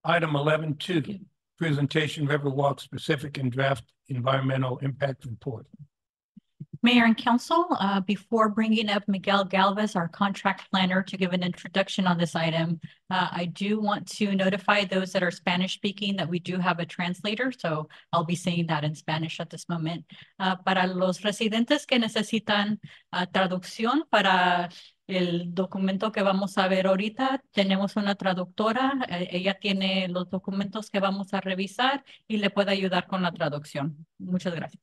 Item 11.2, presentation Riverwalk specific and draft environmental impact report. Mayor and Council, before bringing up Miguel Galvez, our contract planner, to give an introduction on this item, I do want to notify those that are Spanish speaking that we do have a translator, so I'll be saying that in Spanish at this moment. Para los residentes que necesitan traducción para el documento que vamos a ver ahorita, tenemos una traductora, ella tiene los documentos que vamos a revisar y le puede ayudar con la traducción. Muchas gracias.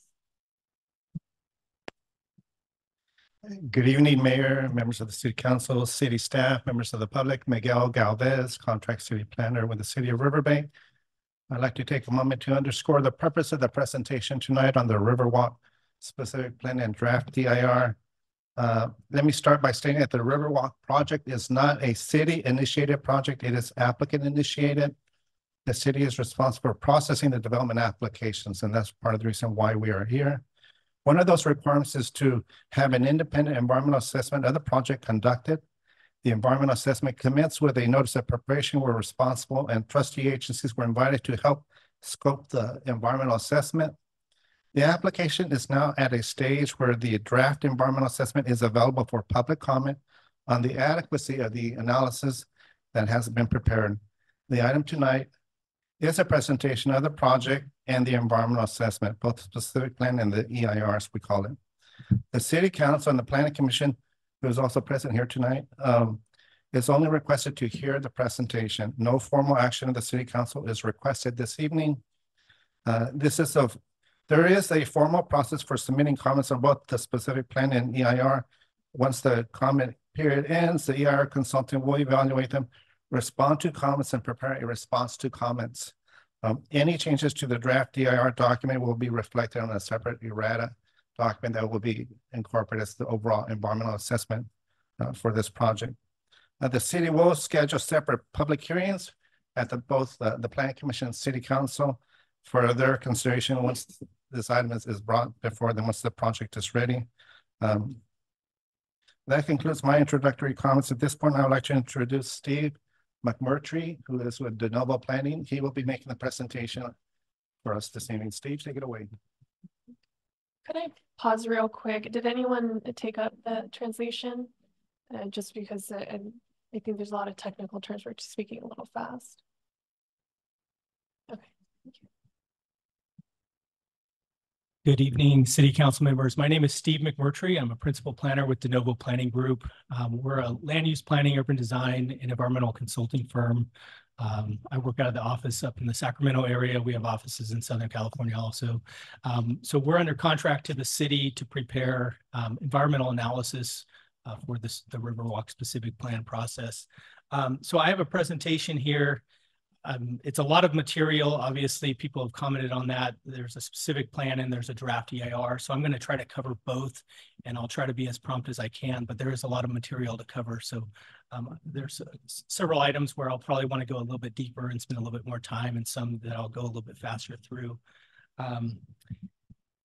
Good evening, Mayor, members of the City Council, city staff, members of the public. Miguel Galvez, contract city planner with the City of Riverbank. I'd like to take a moment to underscore the purpose of the presentation tonight on the Riverwalk specific plan and draft DIR. Let me start by stating that the Riverwalk project is not a city-initiated project. It is applicant-initiated. The city is responsible for processing the development applications, and that's part of the reason why we are here. One of those requirements is to have an independent environmental assessment of the project conducted. The environmental assessment commenced with a notice of preparation where responsible and trustee agencies were invited to help scope the environmental assessment. The application is now at a stage where the draft environmental assessment is available for public comment on the adequacy of the analysis that has been prepared. The item tonight is a presentation of the project and the environmental assessment, both the specific plan and the EIRs, we call it. The City Council and the Planning Commission, who is also present here tonight, is only requested to hear the presentation. No formal action of the City Council is requested this evening. There is a formal process for submitting comments on both the specific plan and EIR. Once the comment period ends, the EIR consultant will evaluate them, respond to comments, and prepare a response to comments. Any changes to the draft DIR document will be reflected on a separate errata document that will be incorporated as the overall environmental assessment for this project. The city will schedule separate public hearings at both the Planning Commission and City Council for their consideration once this item is brought before them, once the project is ready. That concludes my introductory comments. At this point, I would like to introduce Steve McMurtry, who is with De Novo Planning. He will be making the presentation for us this evening. Steve, take it away. Could I pause real quick? Did anyone take up the translation? Just because I think there's a lot of technical terms. We're just speaking a little fast. Okay, thank you. Good evening, City Council members. My name is Steve McMurtry. I'm a principal planner with De Novo Planning Group. We're a land use planning, urban design, and environmental consulting firm. I work out of the office up in the Sacramento area. We have offices in Southern California also. So we're under contract to the city to prepare environmental analysis for the Riverwalk specific plan process. So I have a presentation here. It's a lot of material. Obviously, people have commented on that. There's a specific plan and there's a draft EIR. So I'm going to try to cover both, and I'll try to be as prompt as I can, but there is a lot of material to cover. So there's several items where I'll probably want to go a little bit deeper and spend a little bit more time, and some that I'll go a little bit faster through.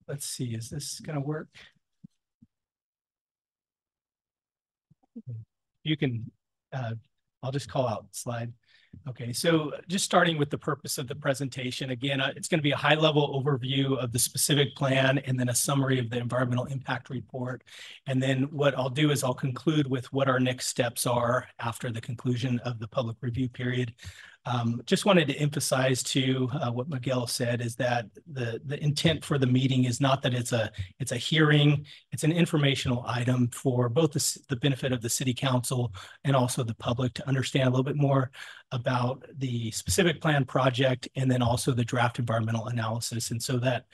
Let's see, is this going to work? You can, I'll just call out slide. Okay, so just starting with the purpose of the presentation, again, it's going to be a high-level overview of the specific plan and then a summary of the environmental impact report. And then what I'll do is I'll conclude with what our next steps are after the conclusion of the public review period. Just wanted to emphasize too what Miguel said is that the intent for the meeting is not that it's a hearing, it's an informational item for both the benefit of the City Council and also the public to understand a little bit more about the specific plan project and then also the draft environmental analysis. And so that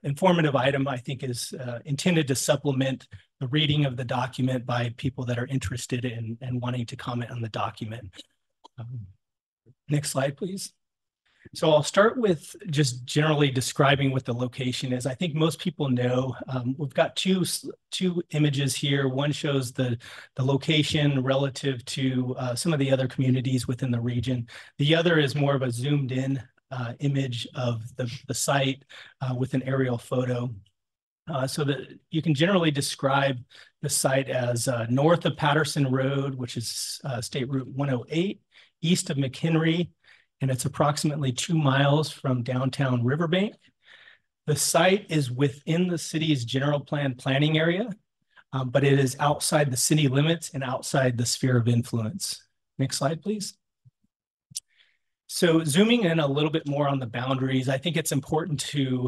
informative item, I think, is intended to supplement the reading of the document by people that are interested in and wanting to comment on the document. Next slide, please. So I'll start with just generally describing what the location is. I think most people know we've got two images here. One shows the location relative to some of the other communities within the region. The other is more of a zoomed in image of the site with an aerial photo. So that you can generally describe the site as north of Patterson Road, which is State Route 108, east of McHenry, and it's approximately 2 miles from downtown Riverbank. The site is within the city's general plan planning area, but it is outside the city limits and outside the sphere of influence. Next slide, please. So zooming in a little bit more on the boundaries, I think it's important to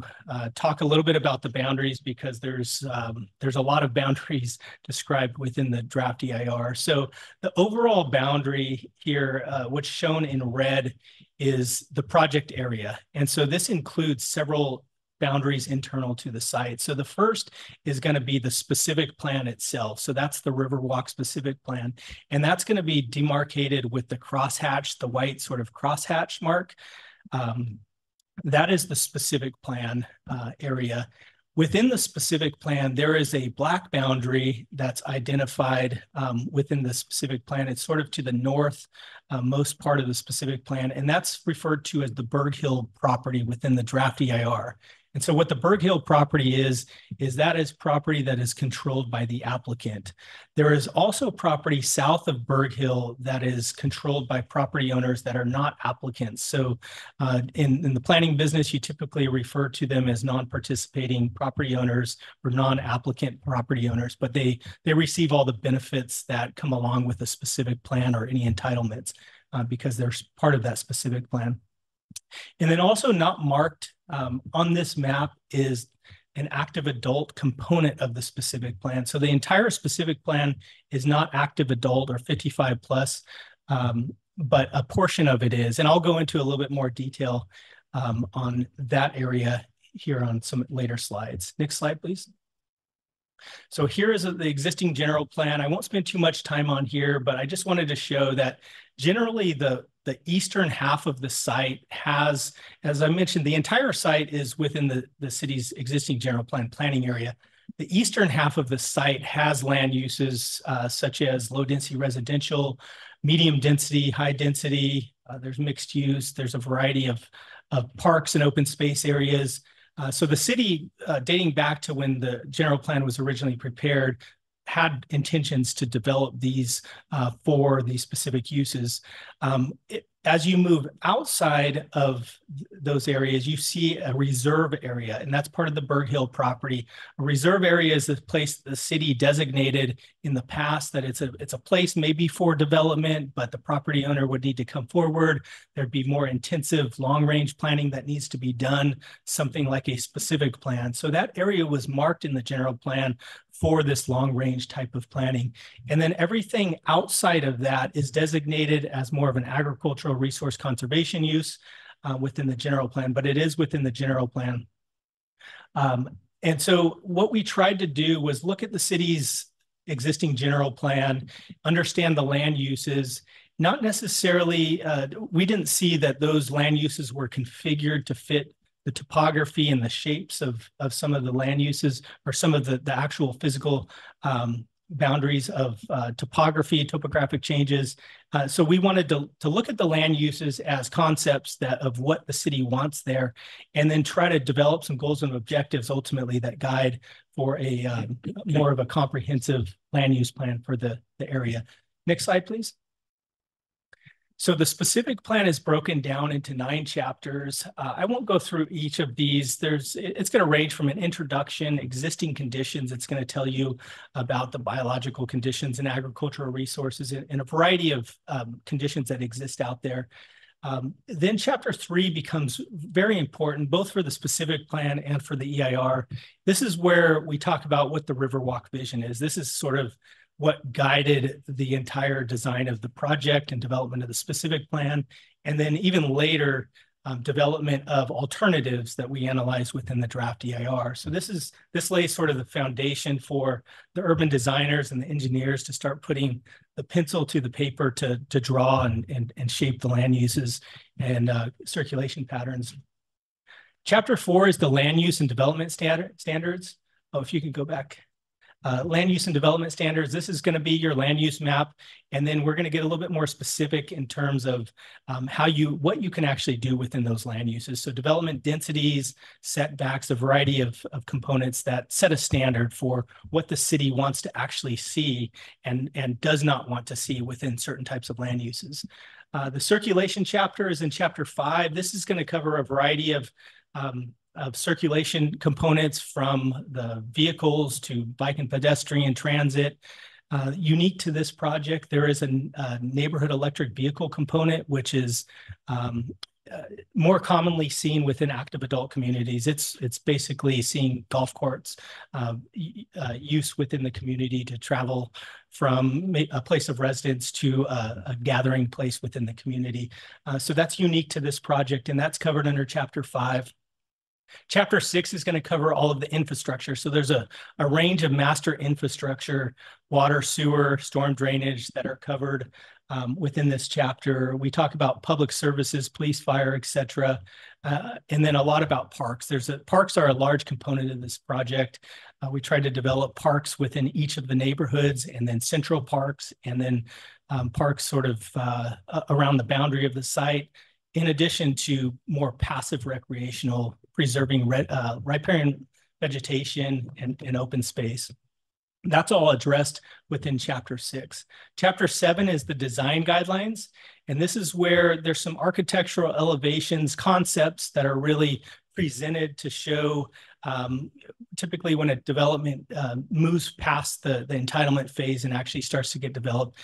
talk a little bit about the boundaries because there's a lot of boundaries described within the draft EIR. So the overall boundary here, what's shown in red, is the project area. And so this includes several boundaries internal to the site. So the first is going to be the specific plan itself. So that's the Riverwalk specific plan. And that's going to be demarcated with the crosshatch, the white sort of crosshatch mark. That is the specific plan area. Within the specific plan, there is a black boundary that's identified within the specific plan. It's sort of to the north most part of the specific plan, and that's referred to as the Berg Hill property within the draft EIR. And so what the Berg Hill property is that is property that is controlled by the applicant. There is also property south of Berg Hill that is controlled by property owners that are not applicants. So in the planning business, you typically refer to them as non-participating property owners or non-applicant property owners, but they receive all the benefits that come along with a specific plan or any entitlements because they're part of that specific plan. And then also not marked on this map is an active adult component of the specific plan. So the entire specific plan is not active adult or 55 plus, but a portion of it is. And I'll go into a little bit more detail on that area here on some later slides. Next slide, please. So here is the existing general plan. I won't spend too much time on here, but I just wanted to show that generally the eastern half of the site has, as I mentioned, the entire site is within the city's existing general plan planning area. The eastern half of the site has land uses such as low density residential, medium density, high density. There's mixed use. There's a variety of parks and open space areas. So the city, dating back to when the general plan was originally prepared, had intentions to develop these for these specific uses. As you move outside of those areas, you see a reserve area, and that's part of the Berg Hill property. A reserve area is the place the city designated in the past that it's a place maybe for development, but the property owner would need to come forward. There'd be more intensive long-range planning that needs to be done, something like a specific plan. So that area was marked in the general plan for this long-range type of planning. And then everything outside of that is designated as more of an agricultural resource conservation use within the general plan, but it is within the general plan. And so what we tried to do was look at the city's existing general plan, understand the land uses, not necessarily, we didn't see that those land uses were configured to fit the topography and the shapes of some of the land uses or some of the actual physical boundaries of topographic changes. So we wanted to look at the land uses as concepts of what the city wants there, and then try to develop some goals and objectives ultimately that guide for a more of a comprehensive land use plan for the area. Next slide, please. So the specific plan is broken down into 9 chapters. I won't go through each of these. It's going to range from an introduction, existing conditions. It's going to tell you about the biological conditions and agricultural resources and a variety of conditions that exist out there. Then chapter 3 becomes very important, both for the specific plan and for the EIR. This is where we talk about what the Riverwalk vision is. This is sort of what guided the entire design of the project and development of the specific plan, and then even later development of alternatives that we analyze within the draft EIR. So this lays sort of the foundation for the urban designers and the engineers to start putting the pencil to the paper to draw and shape the land uses and circulation patterns. Chapter 4 is the land use and development standards. Oh, if you could go back. Land use and development standards. This is going to be your land use map. And then we're going to get a little bit more specific in terms of what you can actually do within those land uses. So development densities, setbacks, a variety of components that set a standard for what the city wants to actually see and does not want to see within certain types of land uses. The circulation chapter is in chapter 5. This is going to cover a variety of circulation components, from the vehicles to bike and pedestrian transit. Unique to this project, there is a neighborhood electric vehicle component, which is more commonly seen within active adult communities. It's basically seeing golf courts use within the community to travel from a place of residence to a gathering place within the community. So that's unique to this project, and that's covered under chapter 5. Chapter 6 is going to cover all of the infrastructure. So there's a range of master infrastructure, water, sewer, storm drainage that are covered within this chapter. We talk about public services, police, fire, etc. And then a lot about parks. Parks are a large component of this project. We tried to develop parks within each of the neighborhoods, and then central parks, and then parks sort of around the boundary of the site, in addition to more passive recreational, preserving riparian vegetation and open space. That's all addressed within chapter 6. Chapter 7 is the design guidelines. And this is where there's some architectural elevations, concepts that are really presented to show, typically when a development moves past the entitlement phase and actually starts to get developed,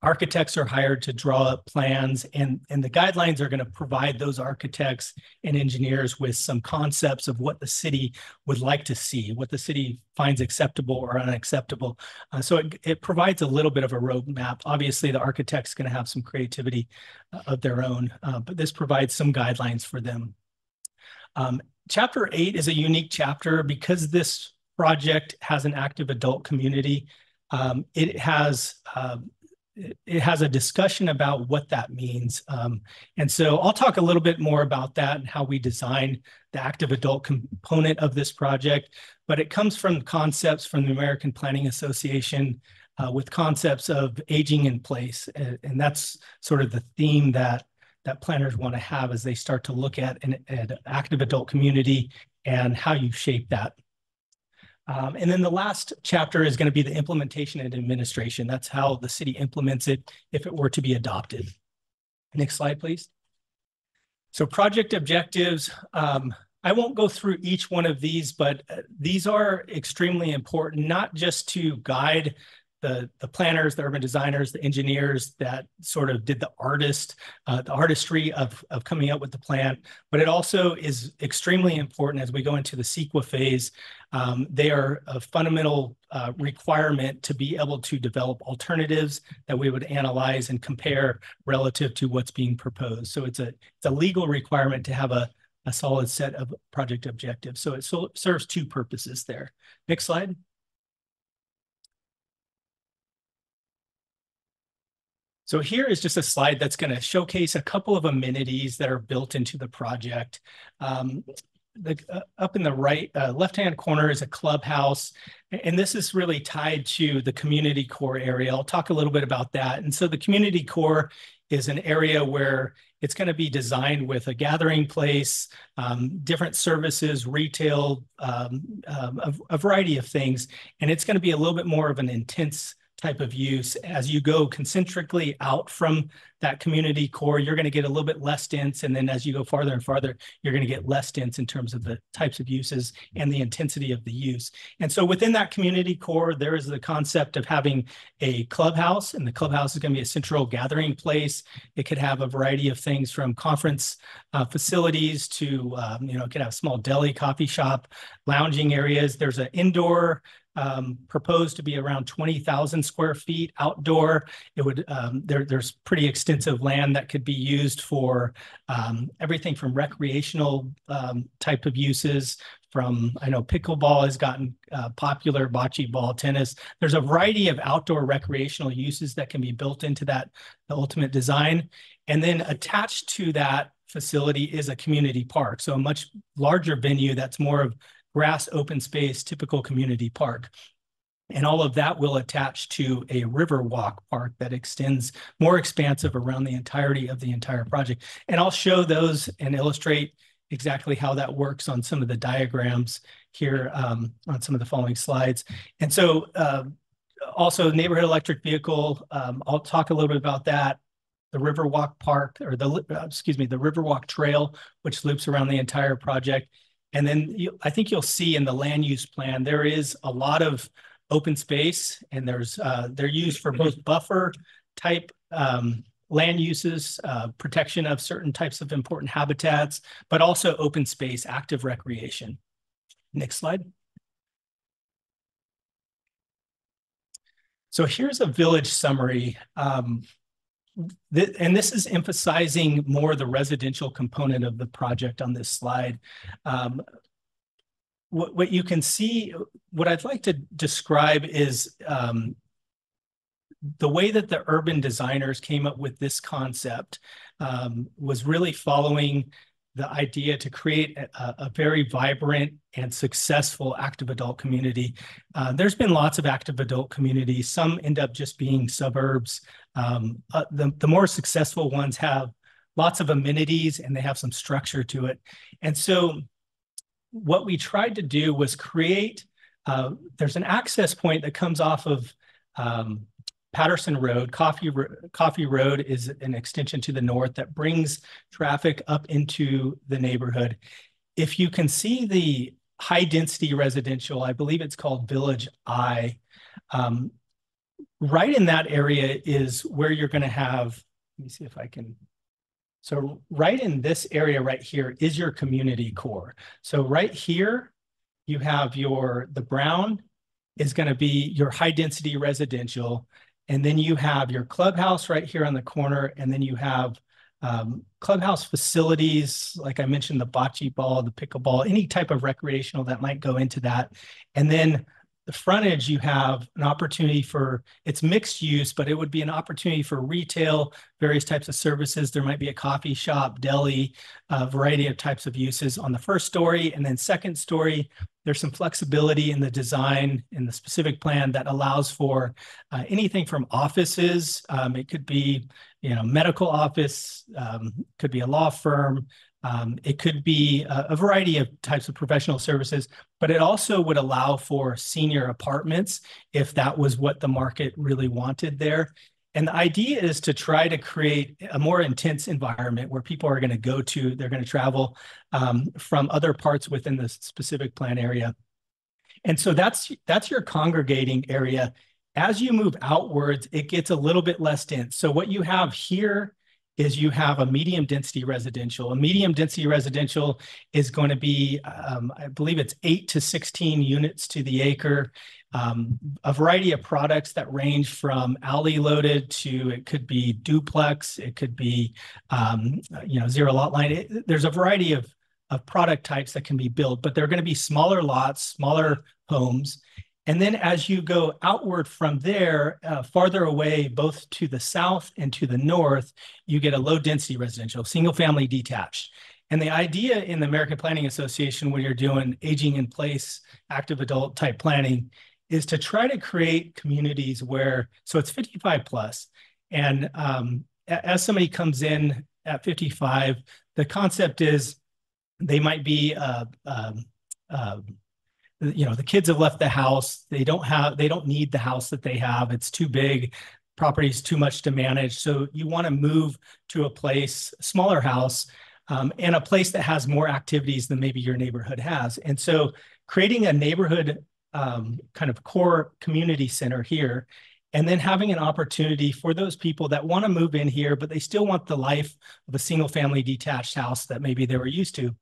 architects are hired to draw up plans, and the guidelines are going to provide those architects and engineers with some concepts of what the city would like to see, what the city finds acceptable or unacceptable. So it provides a little bit of a roadmap. Obviously, the architect's going to have some creativity of their own, but this provides some guidelines for them. Chapter 8 is a unique chapter because this project has an active adult community. It has a discussion about what that means. And so I'll talk a little bit more about that and how we designed the active adult component of this project, but it comes from concepts from the American Planning Association with concepts of aging in place. And that's sort of the theme that planners want to have as they start to look at an active adult community and how you shape that. And then the last chapter is going to be the implementation and administration. That's how the city implements it if it were to be adopted. Next slide, please. So project objectives. I won't go through each one of these, but these are extremely important, not just to guide the planners, the urban designers, the engineers that sort of did the artistry of coming up with the plan, but it also is extremely important as we go into the CEQA phase. They are a fundamental requirement to be able to develop alternatives that we would analyze and compare relative to what's being proposed. So it's a legal requirement to have a solid set of project objectives. So it serves two purposes there. Next slide. So here is just a slide that's going to showcase a couple of amenities that are built into the project. Up in the right, left-hand corner is a clubhouse, and this is really tied to the community core area. I'll talk a little bit about that. And so the community core is an area where it's going to be designed with a gathering place, different services, retail, a variety of things, and it's going to be a little bit more of an intense type of use. As you go concentrically out from that community core, you're going to get a little bit less dense. And then as you go farther and farther, you're going to get less dense in terms of the types of uses and the intensity of the use. And so within that community core, there is the concept of having a clubhouse, and the clubhouse is going to be a central gathering place. It could have a variety of things from conference facilities to, it could have a small deli, coffee shop, lounging areas. There's an indoor proposed to be around 20,000 square feet. Outdoor, it would there's pretty extensive land that could be used for everything from recreational type of uses. From, I know pickleball has gotten popular, bocce ball, tennis. There's a variety of outdoor recreational uses that can be built into the ultimate design. And then attached to that facility is a community park, so a much larger venue that's more of grass, open space, typical community park. And all of that will attach to a Riverwalk park that extends more expansive around the entirety of the entire project. And I'll show those and illustrate exactly how that works on some of the diagrams here on some of the following slides. And so also neighborhood electric vehicle, I'll talk a little bit about that. the Riverwalk Park, or the Riverwalk Trail, which loops around the entire project. And then I think you'll see in the land use plan, there is a lot of open space, and they're used for both buffer type land uses, protection of certain types of important habitats, but also open space, active recreation. Next slide. So here's a village summary. And this is emphasizing more the residential component of the project on this slide. What you can see, what I'd like to describe is the way that the urban designers came up with this concept was really following the idea to create a very vibrant and successful active adult community. There's been lots of active adult communities. Some end up just being suburbs. The more successful ones have lots of amenities and they have some structure to it. And so what we tried to do was create, there's an access point that comes off of Patterson Road. Coffee Road is an extension to the north that brings traffic up into the neighborhood. If you can see the high density residential, I believe it's called Village I, right in that area is where you're going to have, let me see if I can. So right in this area right here is your community core. So right here, you have the brown is going to be your high density residential. And then you have your clubhouse right here on the corner. And then you have clubhouse facilities, like I mentioned, the bocce ball, the pickleball, any type of recreational that might go into that. And then the frontage, you have an opportunity for, it's mixed use, but it would be an opportunity for retail, various types of services. There might be a coffee shop, deli, a variety of types of uses on the first story. And then second story, there's some flexibility in the design in the specific plan that allows for anything from offices. It could be, medical office, could be a law firm. It could be a variety of types of professional services, but it also would allow for senior apartments if that was what the market really wanted there. And the idea is to try to create a more intense environment where people are going to go to, they're going to travel from other parts within the specific plan area. And so that's your congregating area. As you move outwards, it gets a little bit less dense. So what you have here is you have a medium density residential. A medium density residential is going to be, I believe it's 8 to 16 units to the acre. A variety of products that range from alley loaded to, it could be duplex, it could be, zero lot line. There's a variety of product types that can be built, but they're going to be smaller lots, smaller homes. And then as you go outward from there, farther away, both to the south and to the north, you get a low density residential, single family detached. And the idea in the American Planning Association, when you're doing aging in place, active adult type planning, is to try to create communities where, so it's 55 plus. And as somebody comes in at 55, the concept is they might be, the kids have left the house. They don't need the house that they have. It's too big. Property's too much to manage. So you want to move to a smaller house, and a place that has more activities than maybe your neighborhood has. And so creating a neighborhood kind of core community center here, and then having an opportunity for those people that want to move in here, but they still want the life of a single family detached house that maybe they were used to.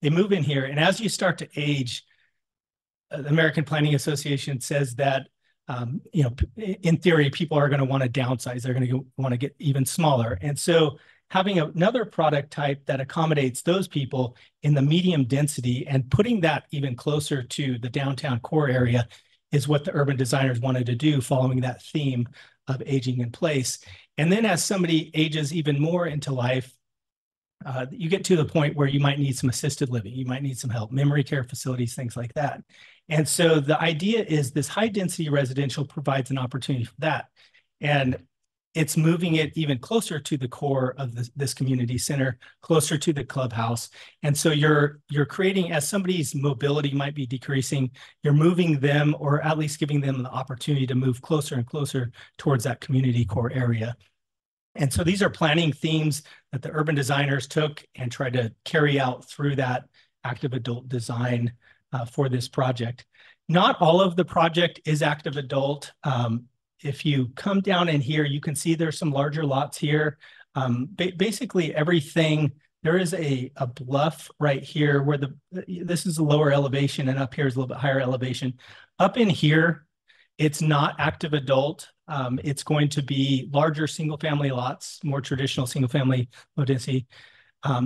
They move in here. And as you start to age, the American Planning Association says that, in theory, people are going to want to downsize. They're going to want to get even smaller. And so having another product type that accommodates those people in the medium density and putting that even closer to the downtown core area is what the urban designers wanted to do, following that theme of aging in place. And then as somebody ages even more into life, you get to the point where you might need some assisted living, you might need some help, memory care facilities, things like that. And so the idea is this high density residential provides an opportunity for that. And it's moving it even closer to the core of this community center, closer to the clubhouse. And so you're creating, as somebody's mobility might be decreasing, you're moving them, or at least giving them the opportunity to move closer and closer towards that community core area. And so these are planning themes that the urban designers took and tried to carry out through that active adult design for this project. Not all of the project is active adult. If you come down in here, you can see there's some larger lots here. Basically everything, there is a bluff right here where this is a lower elevation and up here is a little bit higher elevation. Up in here, it's not active adult. It's going to be larger single family lots, more traditional single family low density.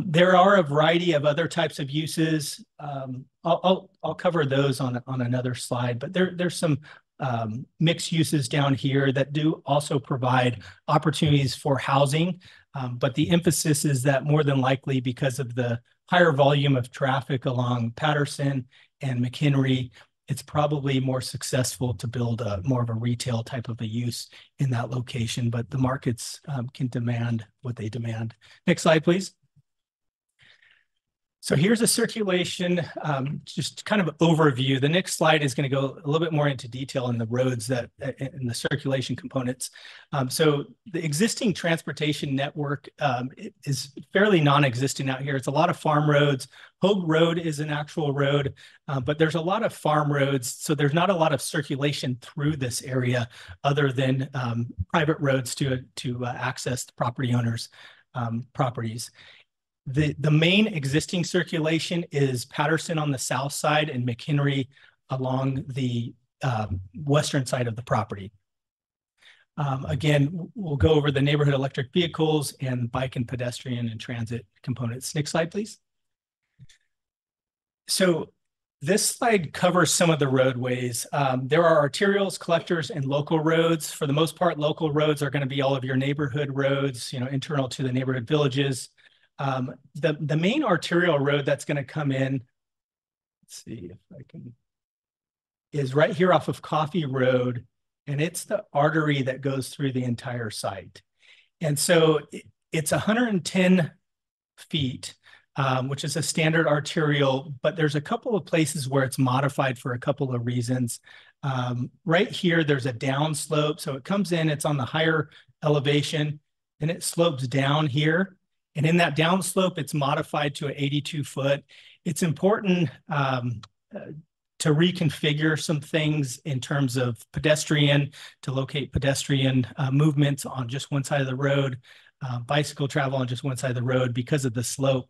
There are a variety of other types of uses. I'll cover those on another slide, but there's some mixed uses down here that do also provide opportunities for housing. But the emphasis is that more than likely, because of the higher volume of traffic along Patterson and McHenry, it's probably more successful to build more of a retail type of a use in that location, but the markets can demand what they demand. Next slide, please. So here's a circulation, just kind of overview. The next slide is going to go a little bit more into detail in the roads that in the circulation components. So the existing transportation network is fairly non-existent out here. It's a lot of farm roads. Hogue Road is an actual road, but there's a lot of farm roads. So there's not a lot of circulation through this area other than private roads to access the property owners' properties. The main existing circulation is Patterson on the south side and McHenry along the western side of the property. Again, we'll go over the neighborhood electric vehicles and bike and pedestrian and transit components. Next slide, please. So this slide covers some of the roadways. There are arterials, collectors, and local roads. For the most part, local roads are going to be all of your neighborhood roads, internal to the neighborhood villages. The main arterial road that's going to come in, let's see if I can, is right here off of Coffee Road, and it's the artery that goes through the entire site. And so it's 110 feet, which is a standard arterial, but there's a couple of places where it's modified for a couple of reasons. Right here, there's a downslope. So it comes in, it's on the higher elevation, and it slopes down here. And in that downslope, it's modified to an 82 foot. It's important to reconfigure some things in terms of pedestrian, to locate pedestrian movements on just one side of the road, bicycle travel on just one side of the road because of the slope.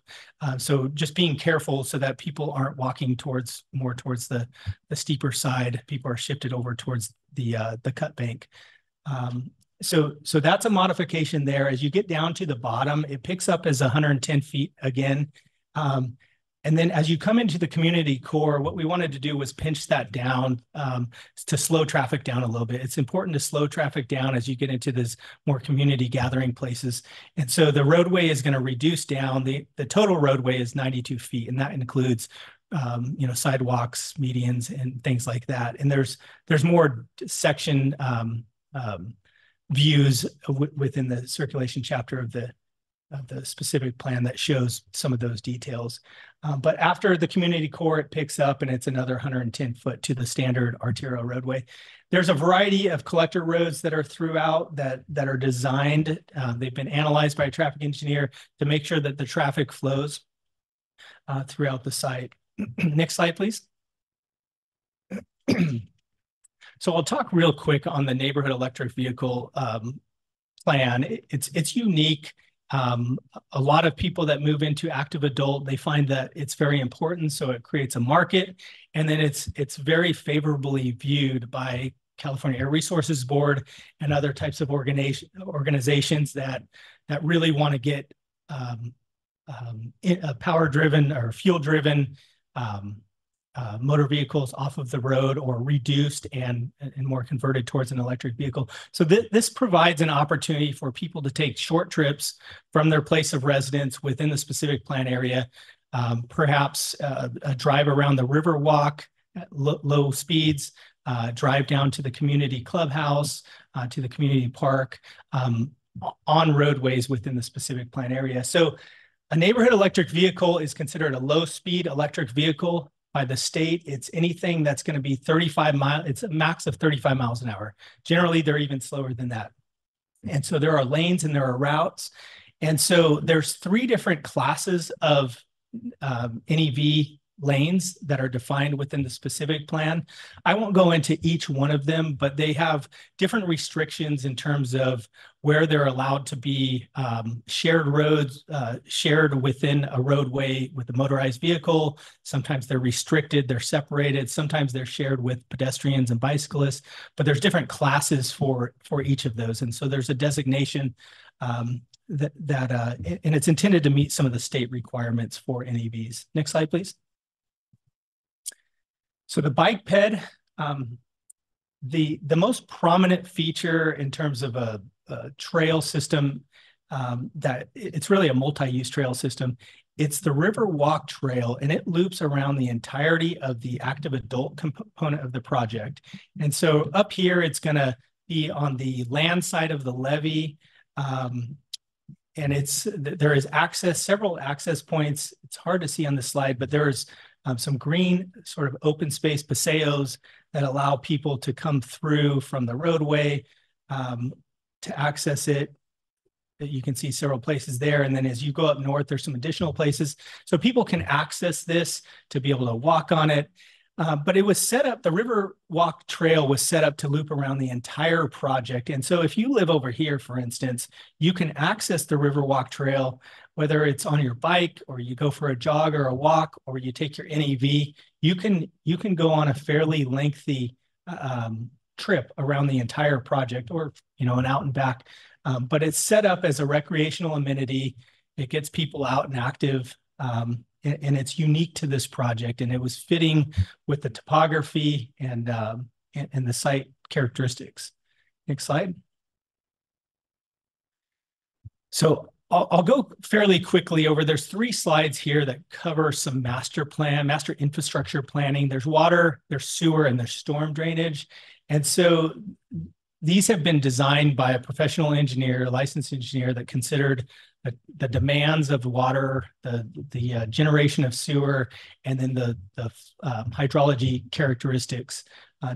So just being careful so that people aren't walking more towards the steeper side. People are shifted over towards the cut bank. So that's a modification there. As you get down to the bottom, it picks up as 110 feet again. And then as you come into the community core, what we wanted to do was pinch that down to slow traffic down a little bit. It's important to slow traffic down as you get into this more community gathering places. And so the roadway is going to reduce down. The total roadway is 92 feet, and that includes sidewalks, medians, and things like that. And there's more section views within the circulation chapter of the specific plan that shows some of those details. But after the community core, it picks up and it's another 110 foot to the standard arterial roadway. There's a variety of collector roads that are throughout that are designed. They've been analyzed by a traffic engineer to make sure that the traffic flows throughout the site. Next slide, please. So I'll talk real quick on the neighborhood electric vehicle plan. It's unique. A lot of people that move into active adult, they find that it's very important, so it creates a market, and then it's very favorably viewed by California Air Resources Board and other types of organizations that really want to get power-driven or fuel-driven motor vehicles off of the road or reduced and more converted towards an electric vehicle. So this provides an opportunity for people to take short trips from their place of residence within the specific plan area, perhaps a drive around the Riverwalk at low speeds, drive down to the community clubhouse, to the community park, on roadways within the specific plan area. So a neighborhood electric vehicle is considered a low-speed electric vehicle. By the state, it's anything that's going to be 35 miles. It's a max of 35 miles an hour. Generally, they're even slower than that. And so there are lanes and there are routes. And so there's 3 different classes of NEV lanes that are defined within the specific plan. I won't go into each one of them, but they have different restrictions in terms of where they're allowed to be shared roads, shared within a roadway with a motorized vehicle. Sometimes they're restricted, they're separated. Sometimes they're shared with pedestrians and bicyclists, but there's different classes for each of those. And so there's a designation and it's intended to meet some of the state requirements for NEVs. Next slide, please. So the bike ped, the most prominent feature in terms of a trail system, that it's really a multi-use trail system. It's the Riverwalk Trail, and it loops around the entirety of the active adult component of the project. And so up here, it's going to be on the land side of the levee. And there is access, several access points. It's hard to see on the slide, but there's some green sort of open space paseos that allow people to come through from the roadway to access it. You can see several places there. And then as you go up north, there's some additional places. So people can access this to be able to walk on it. But it was set up, the Riverwalk Trail was set up to loop around the entire project. And so if you live over here, for instance, you can access the Riverwalk Trail, whether it's on your bike or you go for a jog or a walk, or you take your NEV, you can go on a fairly lengthy trip around the entire project, or, an out and back. But it's set up as a recreational amenity. It gets people out and active. And it's unique to this project, and it was fitting with the topography and the site characteristics. Next slide. So I'll go fairly quickly over. There's 3 slides here that cover some master infrastructure planning. There's water, there's sewer, and there's storm drainage. And so these have been designed by a professional engineer, a licensed engineer, that considered the demands of water, the generation of sewer, and then the hydrology characteristics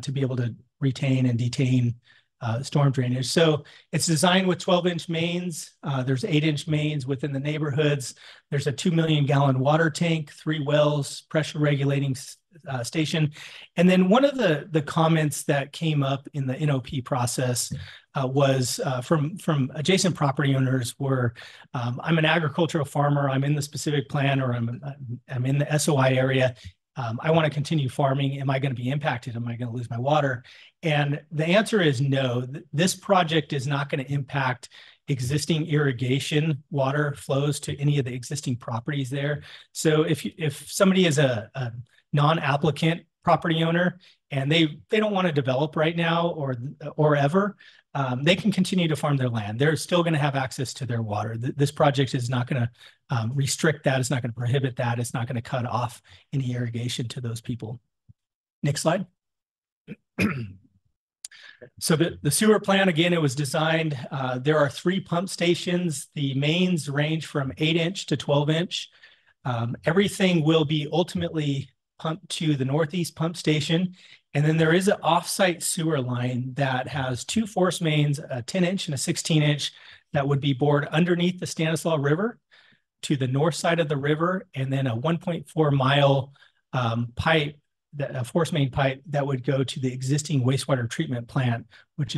to be able to retain and detain storm drainage. So it's designed with 12-inch mains. There's 8-inch mains within the neighborhoods. There's a 2 million gallon water tank, 3 wells, pressure regulating station. And then one of the comments that came up in the NOP process was from adjacent property owners were, I'm an agricultural farmer, I'm in the specific plan, or I'm in the SOI area. I want to continue farming. Am I going to be impacted? Am I going to lose my water? And the answer is no. This project is not going to impact existing irrigation water flows to any of the existing properties there. So if somebody is a non-applicant property owner and they don't want to develop right now or ever, they can continue to farm their land. They're still going to have access to their water. This project is not going to restrict that. It's not going to prohibit that. It's not going to cut off any irrigation to those people. Next slide. So the sewer plant, again, it was designed, there are 3 pump stations. The mains range from 8-inch to 12-inch. Everything will be ultimately pumped to the northeast pump station. And then there is an off-site sewer line that has 2 force mains, a 10-inch and a 16-inch, that would be bored underneath the Stanislaus River to the north side of the river, and then a 1.4 mile pipe, a force main pipe that would go to the existing wastewater treatment plant, which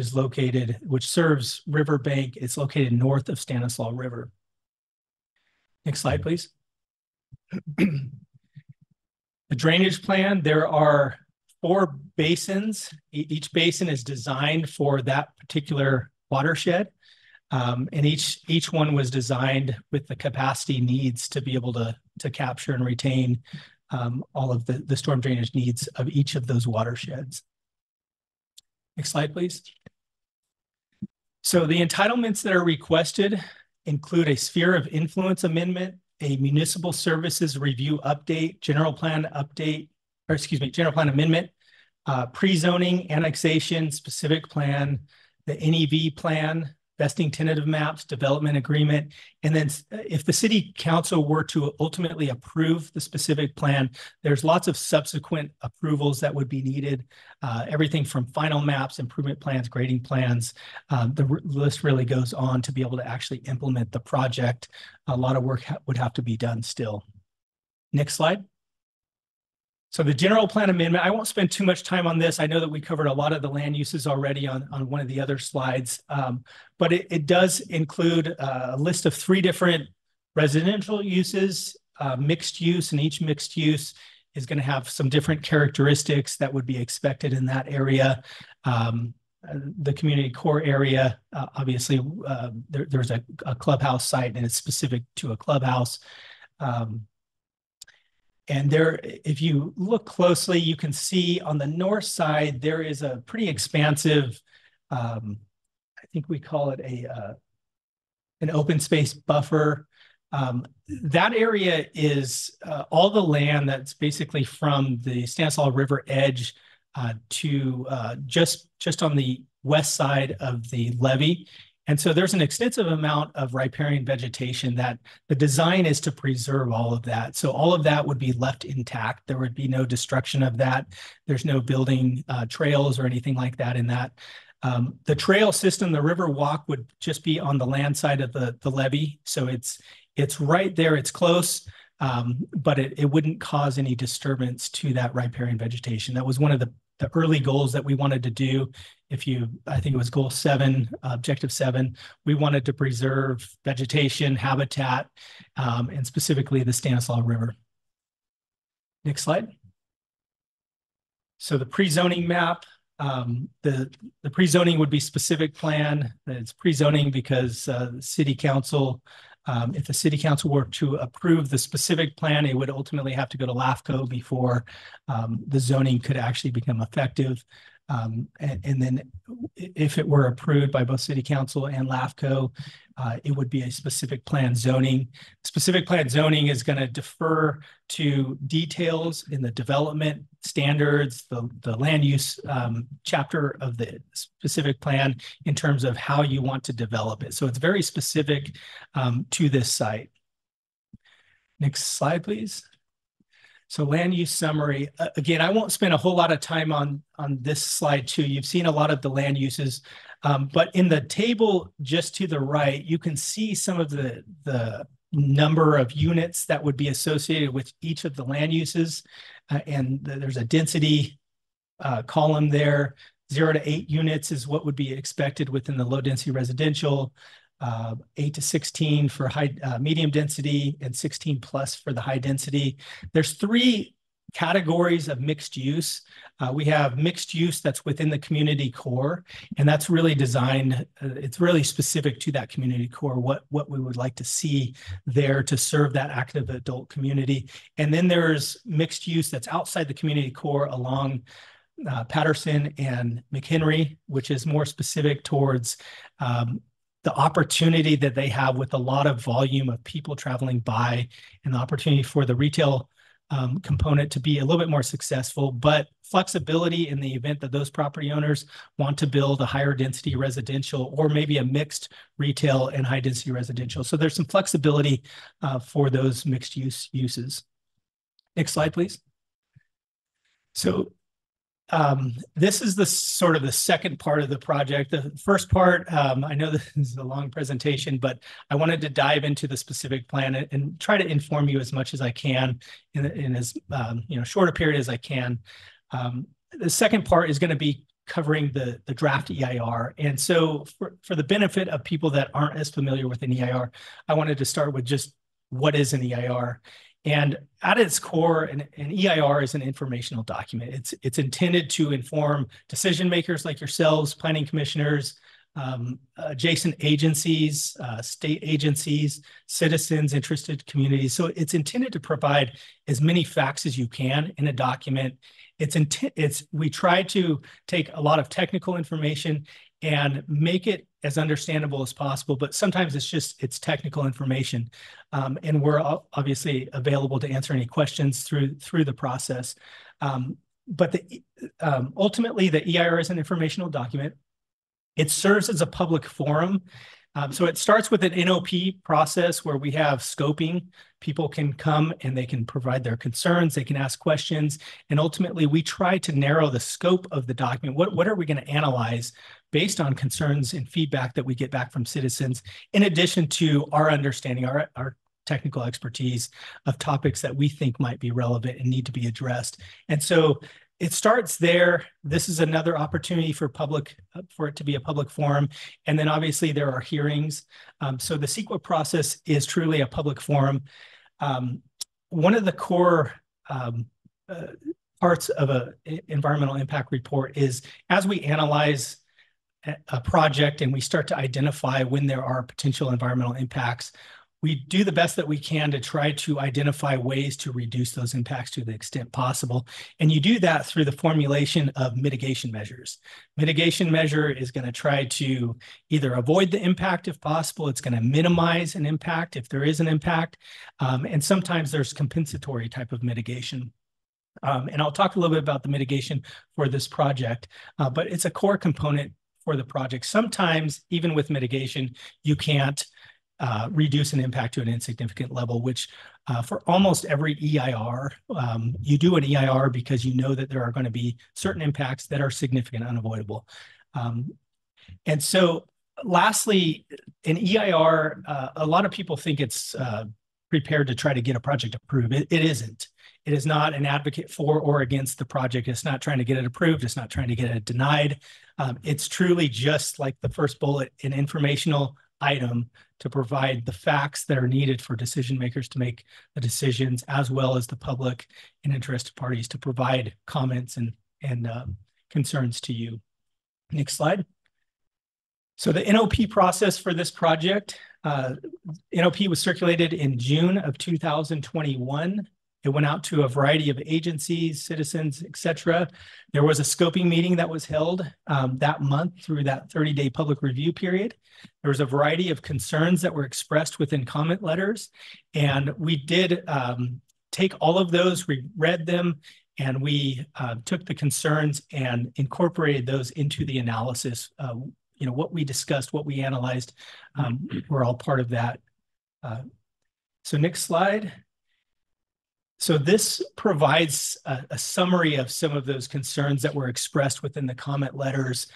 serves Riverbank. It's located north of Stanislaus River. Next slide, please. The drainage plan, there are 4 basins. Each basin is designed for that particular watershed. And each one was designed with the capacity needs to be able to capture and retain all of the storm drainage needs of each of those watersheds. Next slide, please. So the entitlements that are requested include a sphere of influence amendment, a municipal services review update, general plan amendment, pre-zoning, annexation, specific plan, the NEV plan, vesting tentative maps, development agreement. And then if the city council were to ultimately approve the specific plan, there's lots of subsequent approvals that would be needed. Everything from final maps, improvement plans, grading plans. The list really goes on to be able to actually implement the project. A lot of work would have to be done still. Next slide. So the general plan amendment, I won't spend too much time on this. I know that we covered a lot of the land uses already on one of the other slides, but it does include a list of 3 different residential uses, mixed use, and each mixed use is going to have some different characteristics that would be expected in that area. The community core area, obviously, there's a clubhouse site and it's specific to a clubhouse. And there, if you look closely, you can see on the north side, there is a pretty expansive, I think we call it an open space buffer. That area is all the land that's basically from the Stanislaus River edge to just on the west side of the levee. And so there's an extensive amount of riparian vegetation that the design is to preserve all of that. So all of that would be left intact. There would be no destruction of that. There's no building trails or anything like that in that. The trail system, the Riverwalk, would just be on the land side of the levee. So it's right there, it's close, but it wouldn't cause any disturbance to that riparian vegetation. That was one of the early goals that we wanted to do. I think it was goal 7, objective 7, we wanted to preserve vegetation, habitat, and specifically the Stanislaus River. Next slide. So the pre-zoning map, the pre-zoning would be specific plan. It's pre-zoning because the city council, if the city council were to approve the specific plan, it would ultimately have to go to LAFCO before the zoning could actually become effective. And then if it were approved by both city council and LAFCO, it would be a specific plan zoning. Specific plan zoning is going to defer to details in the development standards, the land use chapter of the specific plan in terms of how you want to develop it. So it's very specific to this site. Next slide, please. So land use summary, again, I won't spend a whole lot of time on this slide too. You've seen a lot of the land uses, but in the table just to the right, you can see some of the number of units that would be associated with each of the land uses. And there's a density column there. 0 to 8 units is what would be expected within the low density residential. 8 to 16 for high, medium density, and 16 plus for the high density. There's 3 categories of mixed use. We have mixed use that's within the community core, and that's really designed, it's really specific to that community core, what we would like to see there to serve that active adult community. And then there's mixed use that's outside the community core along Patterson and McHenry, which is more specific towards the opportunity that they have with a lot of volume of people traveling by, and the opportunity for the retail component to be a little bit more successful, but flexibility in the event that those property owners want to build a higher density residential or maybe a mixed retail and high density residential. So there's some flexibility for those mixed uses. Next slide, please. So this is the sort of the second part of the project. The first part, I know this is a long presentation, but I wanted to dive into the specific plan and try to inform you as much as I can in as short a period as I can. The second part is going to be covering the draft EIR. And so for the benefit of people that aren't as familiar with an EIR, I wanted to start with just what is an EIR. And at its core, an EIR is an informational document. It's intended to inform decision makers like yourselves, planning commissioners, adjacent agencies, state agencies, citizens, interested communities. So it's intended to provide as many facts as you can in a document. We try to take a lot of technical information and make it as understandable as possible, but sometimes it's technical information. And we're obviously available to answer any questions through the process. But ultimately, the EIR is an informational document. It serves as a public forum. So it starts with an NOP process where we have scoping. People can come and they can provide their concerns, they can ask questions, and ultimately we try to narrow the scope of the document. What are we going to analyze based on concerns and feedback that we get back from citizens, in addition to our understanding, our technical expertise of topics that we think might be relevant and need to be addressed. And so it starts there. This is another opportunity for it to be a public forum. And then obviously there are hearings. So the CEQA process is truly a public forum. One of the core parts of an environmental impact report is as we analyze a project and we start to identify when there are potential environmental impacts, we do the best that we can to try to identify ways to reduce those impacts to the extent possible. And you do that through the formulation of mitigation measures. Mitigation measure is going to try to either avoid the impact if possible. It's going to minimize an impact if there is an impact. And sometimes there's compensatory type of mitigation. And I'll talk a little bit about the mitigation for this project, but it's a core component for the project. Sometimes, even with mitigation, you can't reduce an impact to an insignificant level, which for almost every EIR, you do an EIR because you know that there are going to be certain impacts that are significant, unavoidable. And so lastly, an EIR, a lot of people think it's prepared to try to get a project approved. It isn't. It is not an advocate for or against the project. It's not trying to get it approved. It's not trying to get it denied. It's truly just like the first bullet, an informational item to provide the facts that are needed for decision makers to make the decisions, as well as the public and interested parties to provide comments and concerns to you. Next slide. So the NOP process for this project, NOP was circulated in June of 2021. It went out to a variety of agencies, citizens, et cetera. There was a scoping meeting that was held that month through that 30-day public review period. There was a variety of concerns that were expressed within comment letters. And we did take all of those, we read them, and we took the concerns and incorporated those into the analysis. What we discussed, what we analyzed, were all part of that. So next slide. So this provides a summary of some of those concerns that were expressed within the comment letters.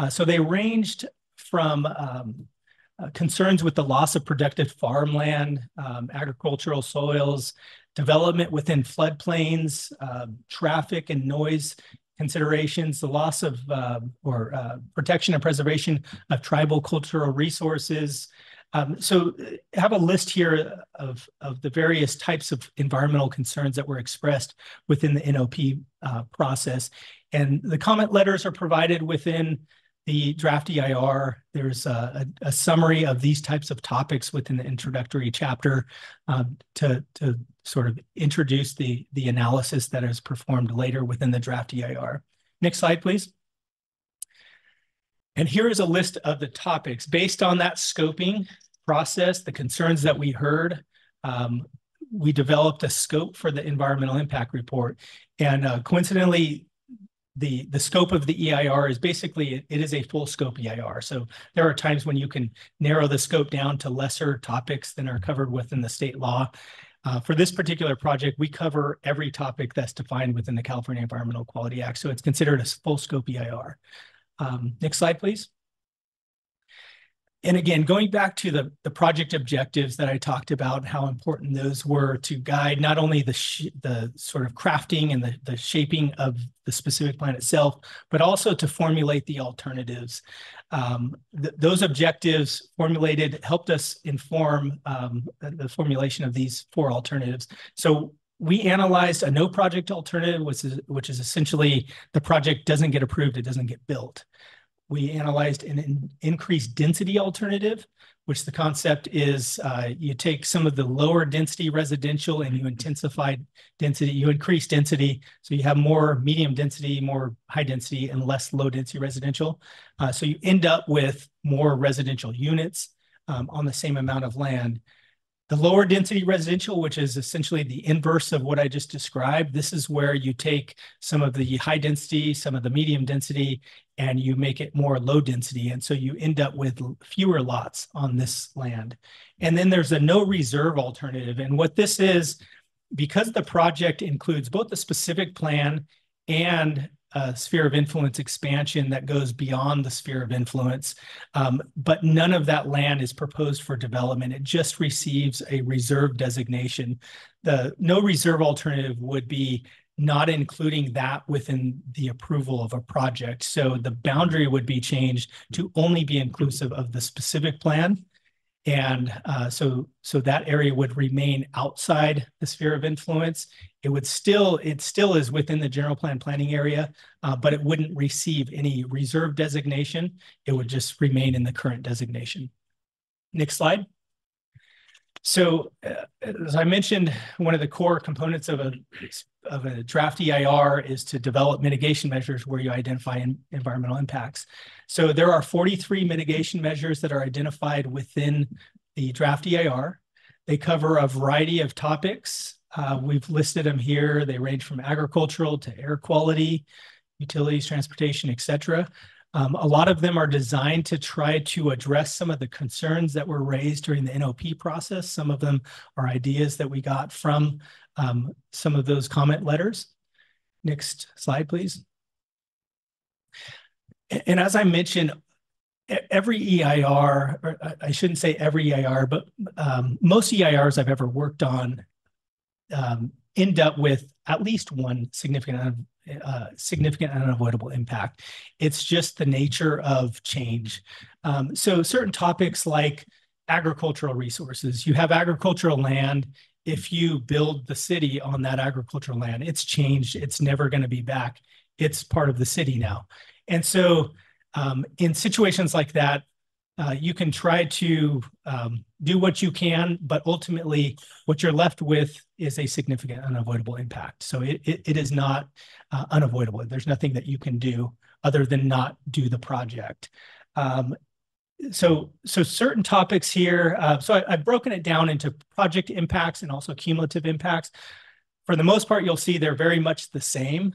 So they ranged from concerns with the loss of productive farmland, agricultural soils, development within floodplains, traffic and noise considerations, the loss of protection and preservation of tribal cultural resources. So I have a list here of the various types of environmental concerns that were expressed within the NOP process. And the comment letters are provided within the draft EIR. There's a summary of these types of topics within the introductory chapter to sort of introduce the analysis that is performed later within the draft EIR. Next slide, please. And here is a list of the topics. Based on that scoping process, the concerns that we heard, we developed a scope for the environmental impact report. And coincidentally, the scope of the EIR is basically, it is a full scope EIR. So there are times when you can narrow the scope down to lesser topics than are covered within the state law. For this particular project, we cover every topic that's defined within the California Environmental Quality Act. So it's considered a full scope EIR. Next slide, please. And again, going back to the project objectives that I talked about, how important those were to guide not only the sort of crafting and the shaping of the specific plan itself, but also to formulate the alternatives. Those objectives formulated helped us inform the formulation of these 4 alternatives. So we analyzed a no project alternative, which is essentially the project doesn't get approved, it doesn't get built. We analyzed an increased density alternative, which the concept is you take some of the lower density residential and you intensify density, you increase density. So you have more medium density, more high density, and less low density residential. So you end up with more residential units on the same amount of land. The lower density residential, which is essentially the inverse of what I just described, this is where you take some of the high density, some of the medium density, and you make it more low density. And so you end up with fewer lots on this land. And then there's a no reserve alternative. And what this is, because the project includes both the specific plan and a sphere of influence expansion that goes beyond the sphere of influence, but none of that land is proposed for development. It just receives a reserve designation. The no reserve alternative would be not including that within the approval of a project. So the boundary would be changed to only be inclusive of the specific plan. And so that area would remain outside the sphere of influence. It still is within the general plan planning area, but it wouldn't receive any reserve designation. It would just remain in the current designation. Next slide. So as I mentioned, one of the core components of a draft EIR is to develop mitigation measures where you identify environmental impacts. So there are 43 mitigation measures that are identified within the draft EIR. They cover a variety of topics. We've listed them here. They range from agricultural to air quality, utilities, transportation, et cetera. A lot of them are designed to try to address some of the concerns that were raised during the NOP process. Some of them are ideas that we got from some of those comment letters. Next slide, please. And as I mentioned, every EIR, or I shouldn't say every EIR, but most EIRs I've ever worked on end up with at least one significant and unavoidable impact. It's just the nature of change. So certain topics like agricultural resources, you have agricultural land. If you build the city on that agricultural land, it's changed. It's never going to be back. It's part of the city now. And so in situations like that, you can try to do what you can, but ultimately what you're left with is a significant unavoidable impact. So it is not unavoidable. There's nothing that you can do other than not do the project. So certain topics here. So I've broken it down into project impacts and also cumulative impacts. For the most part, you'll see they're very much the same.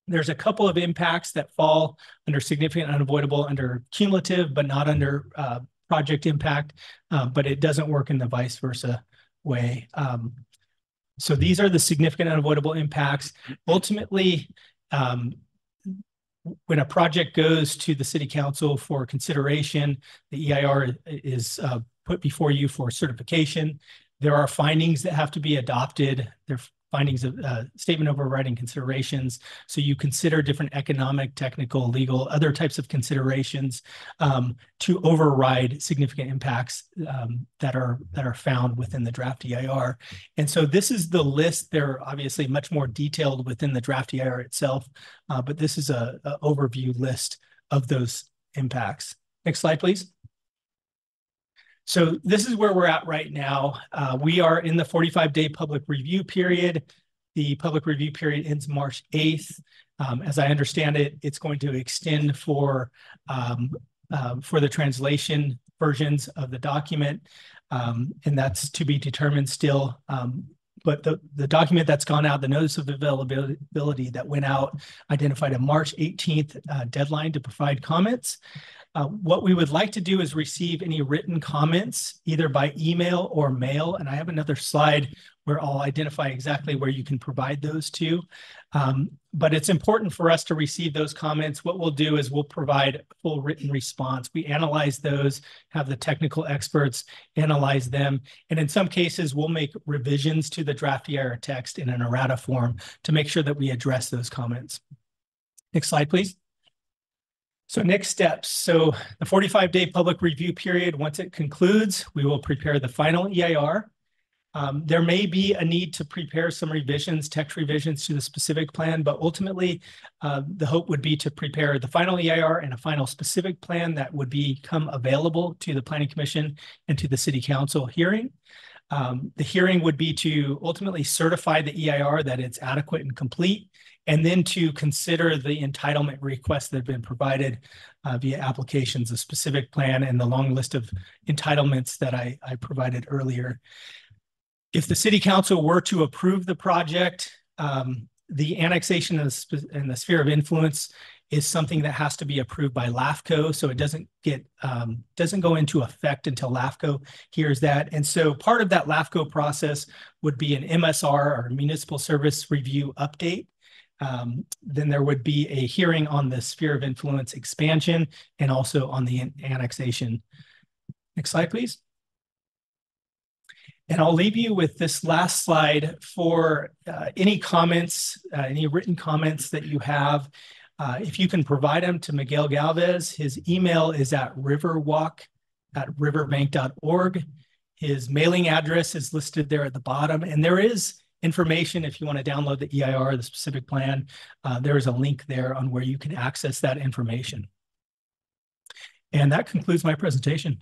There's a couple of impacts that fall under significant unavoidable under cumulative, but not under project impact, but it doesn't work in the vice versa way. So these are the significant unavoidable impacts. Ultimately, when a project goes to the city council for consideration, the EIR is put before you for certification. There are findings that have to be adopted. There are findings of statement of overriding considerations. So you consider different economic, technical, legal, other types of considerations to override significant impacts that are found within the draft EIR. And so this is the list. They're obviously much more detailed within the draft EIR itself, but this is an overview list of those impacts. Next slide, please. So this is where we're at right now. We are in the 45-day public review period. The public review period ends March 8th. As I understand it, it's going to extend for the translation versions of the document, and that's to be determined still. But the document that's gone out, the notice of availability that went out, identified a March 18th deadline to provide comments. What we would like to do is receive any written comments either by email or mail. And I have another slide where I'll identify exactly where you can provide those to. But it's important for us to receive those comments. What we'll do is we'll provide a full written response. We analyze those, have the technical experts analyze them. And in some cases, we'll make revisions to the draft EIR text in an errata form to make sure that we address those comments. Next slide, please. So next steps. So the 45-day public review period, once it concludes, we will prepare the final EIR. There may be a need to prepare some revisions, text revisions to the specific plan, but ultimately the hope would be to prepare the final EIR and a final specific plan that would become available to the Planning Commission and to the City Council hearing. The hearing would be to ultimately certify the EIR that it's adequate and complete, and then to consider the entitlement requests that have been provided via applications, a specific plan, and the long list of entitlements that I provided earlier. If the city council were to approve the project, the annexation in the sphere of influence is something that has to be approved by LAFCO. So it doesn't go into effect until LAFCO hears that. And so part of that LAFCO process would be an MSR, or Municipal Service Review update. Then there would be a hearing on the sphere of influence expansion and also on the annexation. Next slide, please. And I'll leave you with this last slide for any comments, any written comments that you have. If you can provide them to Miguel Galvez, his email is at riverwalk@riverbank.org. His mailing address is listed there at the bottom. And there is information if you want to download the EIR, the specific plan. There is a link there on where you can access that information. And that concludes my presentation.